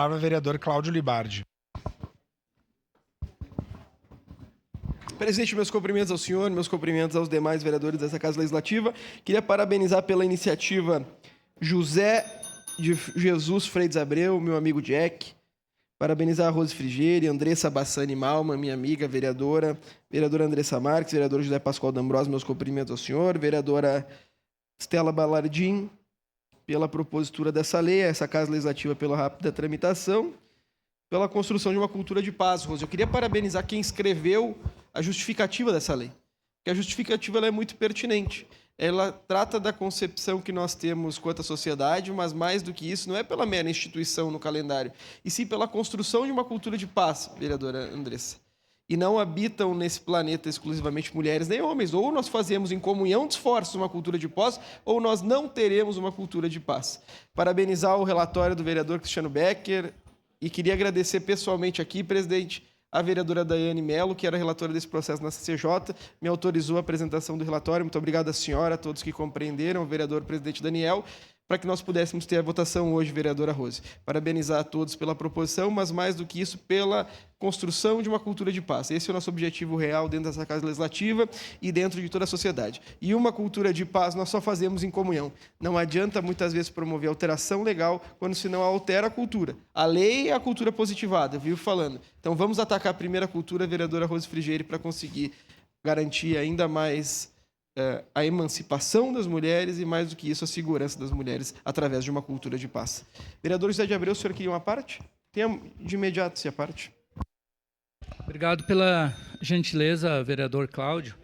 Palavra, vereador Cláudio Libardi. Presidente, meus cumprimentos ao senhor, meus cumprimentos aos demais vereadores dessa Casa Legislativa. Queria parabenizar pela iniciativa José de Jesus Freitas Abreu, meu amigo Jack. Parabenizar a Rose Frigieri, Andressa Bassani Malma, minha amiga vereadora Andressa Marques, vereador José Pascoal D'Ambrosio, meus cumprimentos ao senhor, vereadora Stella Ballardim, pela propositura dessa lei, essa Casa Legislativa pela rápida tramitação, pela construção de uma cultura de paz, Rose. Eu queria parabenizar quem escreveu a justificativa dessa lei, porque a justificativa ela é muito pertinente. Ela trata da concepção que nós temos quanto à sociedade, mas mais do que isso, não é pela mera instituição no calendário, e sim pela construção de uma cultura de paz, vereadora Andressa. E não habitam nesse planeta exclusivamente mulheres nem homens. Ou nós fazemos em comunhão de esforços uma cultura de paz, ou nós não teremos uma cultura de paz. Parabenizar o relatório do vereador Cristiano Becker, e queria agradecer pessoalmente aqui, presidente, a vereadora Daiane Mello, que era relatora desse processo na CCJ, me autorizou a apresentação do relatório. Muito obrigado à senhora, a todos que compreenderam, o vereador presidente Daniel, para que nós pudéssemos ter a votação hoje, vereadora Rose. Parabenizar a todos pela proposição, mas mais do que isso, pela construção de uma cultura de paz. Esse é o nosso objetivo real dentro dessa Casa Legislativa e dentro de toda a sociedade. E uma cultura de paz nós só fazemos em comunhão. Não adianta muitas vezes promover alteração legal quando se não altera a cultura. A lei é a cultura positivada, eu vivo falando. Então vamos atacar a primeira cultura, vereadora Rose Frigieri, para conseguir garantir ainda mais a emancipação das mulheres e, mais do que isso, a segurança das mulheres através de uma cultura de paz. Vereador José de Abreu, o senhor queria uma parte? Tenha de imediato essa parte. Obrigado pela gentileza, vereador Cláudio.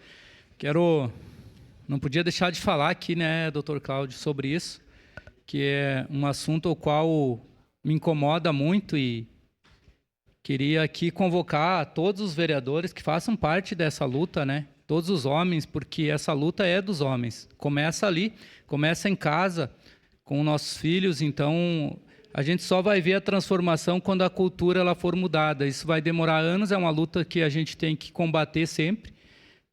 Não podia deixar de falar aqui, né, doutor Cláudio, sobre isso, que é um assunto ao qual me incomoda muito e queria aqui convocar todos os vereadores que façam parte dessa luta, né? Todos os homens, porque essa luta é dos homens. Começa ali, começa em casa, com nossos filhos. Então, a gente só vai ver a transformação quando a cultura ela for mudada. Isso vai demorar anos, é uma luta que a gente tem que combater sempre.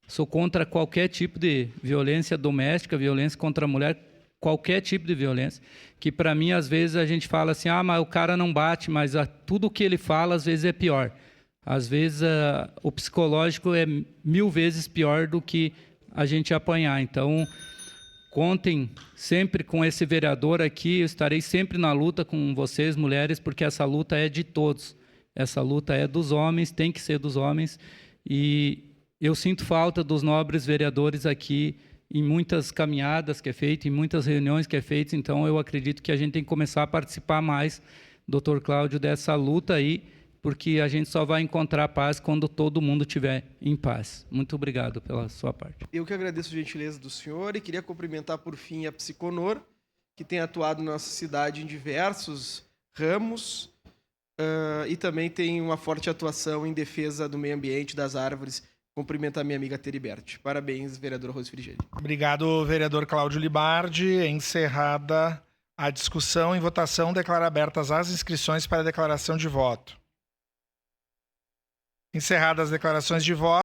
Sou contra qualquer tipo de violência doméstica, violência contra a mulher, qualquer tipo de violência. Que, para mim, às vezes, a gente fala assim, mas o cara não bate, mas tudo o que ele fala, às vezes, é pior. Às vezes, o psicológico é 1000 vezes pior do que a gente apanhar. Então, contem sempre com esse vereador aqui. Eu estarei sempre na luta com vocês, mulheres, porque essa luta é de todos. Essa luta é dos homens, tem que ser dos homens. E eu sinto falta dos nobres vereadores aqui em muitas caminhadas que é feito, em muitas reuniões que é feito. Então, eu acredito que a gente tem que começar a participar mais, doutor Cláudio, dessa luta aí, porque a gente só vai encontrar paz quando todo mundo estiver em paz. Muito obrigado pela sua parte. Eu que agradeço a gentileza do senhor e queria cumprimentar, por fim, a Psiconor, que tem atuado na nossa cidade em diversos ramos e também tem uma forte atuação em defesa do meio ambiente, das árvores. Cumprimentar minha amiga Teriberti. Parabéns, vereadora Rose Frigieri. Obrigado, vereador Cláudio Libardi. Encerrada a discussão, em votação, declaro abertas as inscrições para a declaração de voto. Encerradas as declarações de voto.